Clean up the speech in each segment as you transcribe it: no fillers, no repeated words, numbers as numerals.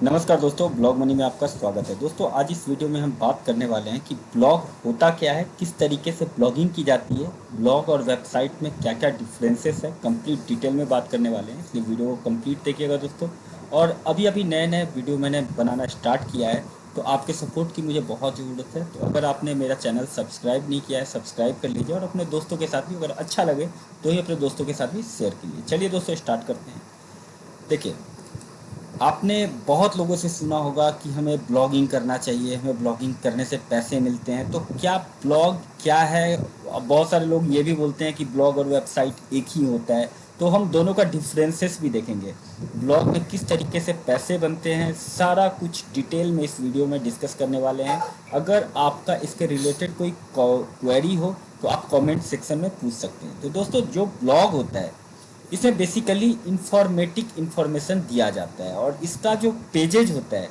नमस्कार दोस्तों, blog money में आपका स्वागत है। दोस्तों, आज इस वीडियो में हम बात करने वाले हैं कि ब्लॉग होता क्या है, किस तरीके से ब्लॉगिंग की जाती है, ब्लॉग और वेबसाइट में क्या क्या डिफरेंसेस है, कंप्लीट डिटेल में बात करने वाले हैं। इसलिए वीडियो को कंप्लीट देखिएगा दोस्तों। और अभी अभी नए नए वीडियो मैंने बनाना स्टार्ट किया है, तो आपके सपोर्ट की मुझे बहुत ज़रूरत है। तो अगर आपने मेरा चैनल सब्सक्राइब नहीं किया है, सब्सक्राइब कर लीजिए और अपने दोस्तों के साथ भी, अगर अच्छा लगे तो ही अपने दोस्तों के साथ भी शेयर कीजिए। चलिए दोस्तों, स्टार्ट करते हैं। देखिए, आपने बहुत लोगों से सुना होगा कि हमें ब्लॉगिंग करना चाहिए, हमें ब्लॉगिंग करने से पैसे मिलते हैं। तो क्या ब्लॉग क्या है? अब बहुत सारे लोग ये भी बोलते हैं कि ब्लॉग और वेबसाइट एक ही होता है। तो हम दोनों का डिफरेंसेस भी देखेंगे। ब्लॉग में किस तरीके से पैसे बनते हैं, सारा कुछ डिटेल में इस वीडियो में डिस्कस करने वाले हैं। अगर आपका इसके रिलेटेड कोई क्वेरी हो तो आप कमेंट सेक्शन में पूछ सकते हैं। तो दोस्तों, जो ब्लॉग होता है इसमें बेसिकली इंफॉर्मेटिव इंफॉर्मेशन दिया जाता है, और इसका जो पेजेज होता है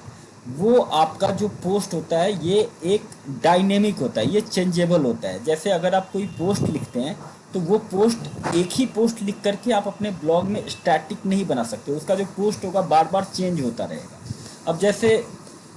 वो आपका जो पोस्ट होता है ये एक डायनेमिक होता है, ये चेंजेबल होता है। जैसे अगर आप कोई पोस्ट लिखते हैं तो वो पोस्ट, एक ही पोस्ट लिख करके आप अपने ब्लॉग में स्टैटिक नहीं बना सकते, उसका जो पोस्ट होगा बार बार चेंज होता रहेगा। अब जैसे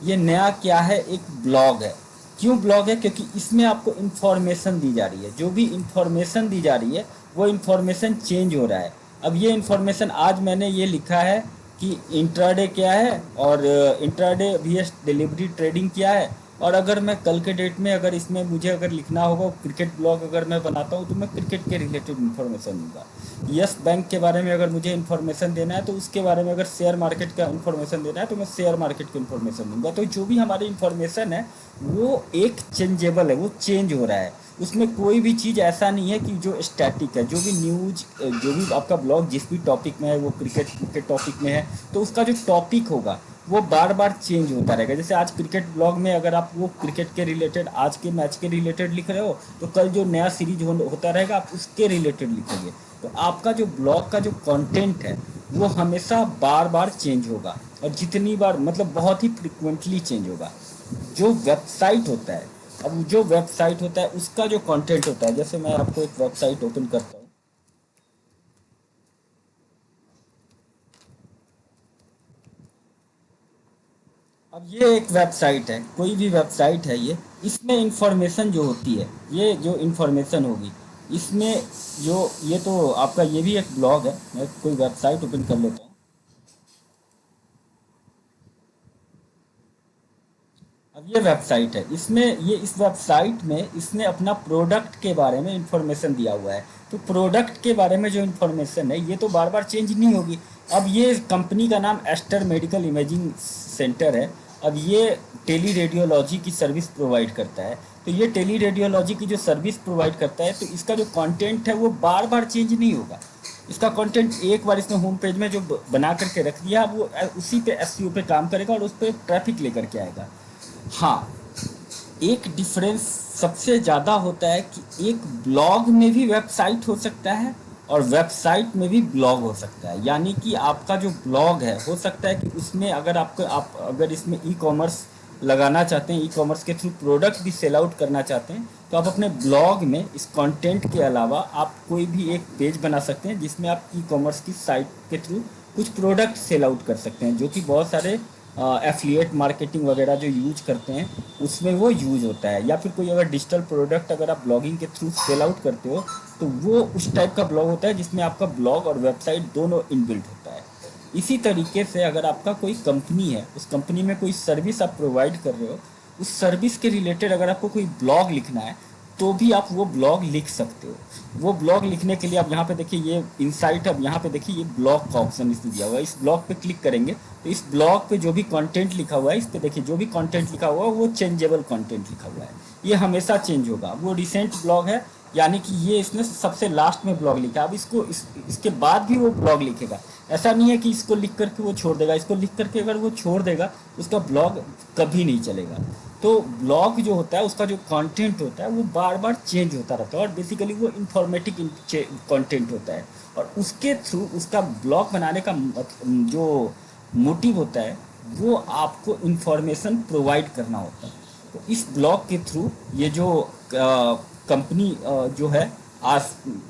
ये नया क्या है, एक ब्लॉग है। क्यों ब्लॉग है? क्योंकि इसमें आपको इन्फॉर्मेशन दी जा रही है। जो भी इन्फॉर्मेशन दी जा रही है वो इन्फॉर्मेशन चेंज हो रहा है। अब ये इन्फॉर्मेशन आज मैंने ये लिखा है कि इंट्राडे क्या है, और इंट्राडे वीएस डिलीवरी ट्रेडिंग क्या है। और अगर मैं कल के डेट में, अगर इसमें मुझे अगर लिखना होगा क्रिकेट ब्लॉग अगर मैं बनाता हूँ, तो मैं क्रिकेट के रिलेटेड इन्फॉर्मेशन दूंगा। यस बैंक के बारे में अगर मुझे इन्फॉर्मेशन देना है तो उसके बारे में, अगर शेयर मार्केट का इन्फॉर्मेशन देना है तो मैं शेयर मार्केट की इन्फॉर्मेशन दूंगा। तो जो भी हमारी इन्फॉर्मेशन है वो एक चेंजेबल है, वो चेंज हो रहा है। उसमें कोई भी चीज़ ऐसा नहीं है कि जो स्टैटिक है। जो भी न्यूज, जो भी आपका ब्लॉग जिस भी टॉपिक में है, वो क्रिकेट के टॉपिक में है, तो उसका जो टॉपिक होगा वो बार बार चेंज होता रहेगा। जैसे आज क्रिकेट ब्लॉग में अगर आप वो क्रिकेट के रिलेटेड, आज के मैच के रिलेटेड लिख रहे हो, तो कल जो नया सीरीज होता रहेगा आप उसके रिलेटेड लिखेंगे। तो आपका जो ब्लॉग का जो कंटेंट है वो हमेशा बार बार चेंज होगा, और जितनी बार मतलब बहुत ही फ्रिक्वेंटली चेंज होगा। जो वेबसाइट होता है, अब जो वेबसाइट होता है उसका जो कंटेंट होता है, जैसे मैं आपको एक वेबसाइट ओपन करता हूँ। अब ये एक वेबसाइट है, कोई भी वेबसाइट है ये। इसमें इंफॉर्मेशन जो होती है, ये जो इंफॉर्मेशन होगी इसमें, जो ये तो आपका ये भी एक ब्लॉग है। मैं कोई वेबसाइट ओपन कर लेता हूँ। अब ये वेबसाइट है, इसमें ये इस वेबसाइट में इसने अपना प्रोडक्ट के बारे में इंफॉर्मेशन दिया हुआ है। तो प्रोडक्ट के बारे में जो इंफॉर्मेशन है ये तो बार बार चेंज नहीं होगी। अब ये कंपनी का नाम एस्टर मेडिकल इमेजिंग सेंटर है। अब ये टेली रेडियोलॉजी की सर्विस प्रोवाइड करता है। तो ये टेली रेडियोलॉजी की जो सर्विस प्रोवाइड करता है, तो इसका जो कंटेंट है वो बार बार चेंज नहीं होगा। इसका कंटेंट एक बार इसने होम पेज में जो बना करके रख दिया, वो उसी पे एसईओ पे काम करेगा और उस पर ट्रैफिक लेकर के आएगा। हाँ, एक डिफरेंस सबसे ज़्यादा होता है कि एक ब्लॉग में भी वेबसाइट हो सकता है और वेबसाइट में भी ब्लॉग हो सकता है। यानी कि आपका जो ब्लॉग है, हो सकता है कि उसमें अगर आपको, आप अगर इसमें ई कॉमर्स लगाना चाहते हैं, ई कॉमर्स के थ्रू प्रोडक्ट भी सेल आउट करना चाहते हैं, तो आप अपने ब्लॉग में इस कंटेंट के अलावा आप कोई भी एक पेज बना सकते हैं जिसमें आप ई कॉमर्स की साइट के थ्रू कुछ प्रोडक्ट सेल आउट कर सकते हैं, जो कि बहुत सारे एफिलिएट मार्केटिंग वगैरह जो यूज करते हैं उसमें वो यूज होता है। या फिर कोई अगर डिजिटल प्रोडक्ट अगर आप ब्लॉगिंग के थ्रू सेल आउट करते हो, तो वो उस टाइप का ब्लॉग होता है जिसमें आपका ब्लॉग और वेबसाइट दोनों इनबिल्ट होता है। इसी तरीके से अगर आपका कोई कंपनी है, उस कंपनी में कोई सर्विस आप प्रोवाइड कर रहे हो, उस सर्विस के रिलेटेड अगर आपको कोई ब्लॉग लिखना है तो भी आप वो ब्लॉग लिख सकते हो। वो ब्लॉग लिखने के लिए आप यहाँ पे देखिए, ये इनसाइट, अब यहाँ पे देखिए ये ब्लॉग का ऑप्शन इसमें दिया हुआ है। इस ब्लॉग पे क्लिक करेंगे तो इस ब्लॉग पे जो भी कंटेंट लिखा हुआ है, इस पे देखिए जो भी कंटेंट लिखा हुआ है वो चेंजेबल कंटेंट लिखा हुआ है। ये हमेशा चेंज होगा। वो रिसेंट ब्लॉग है, यानी कि ये इसने सबसे लास्ट में ब्लॉग लिखा है। अब इसके बाद भी वो ब्लॉग लिखेगा। ऐसा नहीं है कि इसको लिख करके वो छोड़ देगा। इसको लिख करके अगर वो छोड़ देगा, उसका ब्लॉग कभी नहीं चलेगा। तो ब्लॉग जो होता है उसका जो कंटेंट होता है वो बार बार चेंज होता रहता है, और बेसिकली वो इंफॉर्मेटिव कंटेंट होता है। और उसके थ्रू उसका ब्लॉग बनाने का जो मोटिव होता है वो आपको इंफॉर्मेशन प्रोवाइड करना होता है। तो इस ब्लॉग के थ्रू ये जो कंपनी जो है, आज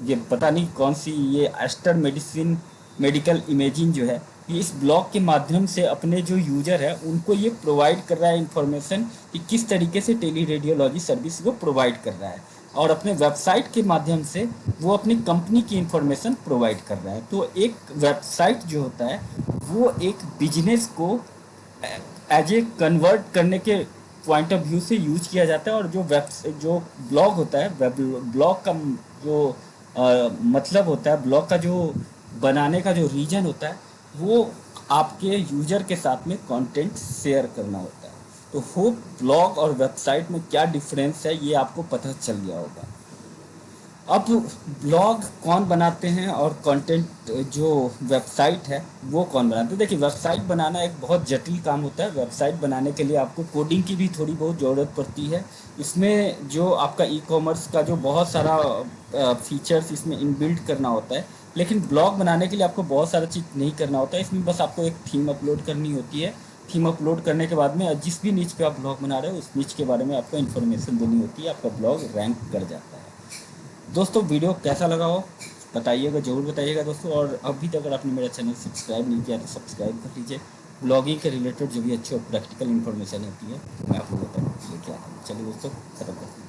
ये पता नहीं कौन सी, ये एस्टर मेडिसिन मेडिकल इमेजिंग जो है, ये इस ब्लॉग के माध्यम से अपने जो यूजर है उनको ये प्रोवाइड कर रहा है इन्फॉर्मेशन कि किस तरीके से टेली रेडियोलॉजी सर्विस वो प्रोवाइड कर रहा है, और अपने वेबसाइट के माध्यम से वो अपनी कंपनी की इन्फॉर्मेशन प्रोवाइड कर रहा है। तो एक वेबसाइट जो होता है वो एक बिजनेस को एज ए कन्वर्ट करने के पॉइंट ऑफ व्यू से यूज किया जाता है, और जो ब्लॉग होता है, वेब ब्लॉग का जो मतलब होता है, ब्लॉग का जो बनाने का जो रीजन होता है वो आपके यूजर के साथ में कंटेंट शेयर करना होता है। तो होप ब्लॉग और वेबसाइट में क्या डिफरेंस है ये आपको पता चल गया होगा। अब ब्लॉग कौन बनाते हैं और कंटेंट जो वेबसाइट है वो कौन बनाते हैं। देखिए, वेबसाइट बनाना एक बहुत जटिल काम होता है। वेबसाइट बनाने के लिए आपको कोडिंग की भी थोड़ी बहुत ज़रूरत पड़ती है। इसमें जो आपका ई कॉमर्स का जो बहुत सारा फीचर्स इसमें इनबिल्ट करना होता है। लेकिन ब्लॉग बनाने के लिए आपको बहुत सारा चीज़ नहीं करना होता है। इसमें बस आपको एक थीम अपलोड करनी होती है। थीम अपलोड करने के बाद में जिस भी नीच पे आप ब्लॉग बना रहे हो उस नीच के बारे में आपको इन्फॉर्मेशन देनी होती है, आपका ब्लॉग रैंक कर जाता है। दोस्तों, वीडियो कैसा लगा हो बताइएगा, ज़रूर बताइएगा दोस्तों। और अभी तक अगर आपने मेरा चैनल सब्सक्राइब नहीं किया तो सब्सक्राइब कर लीजिए। ब्लॉगिंग के रिलेटेड जो भी अच्छी और प्रैक्टिकल इन्फॉर्मेशन होती है मैं आप लोगों तक लेके आता हूँ। चलिए दोस्तों, खत्म करते हैं।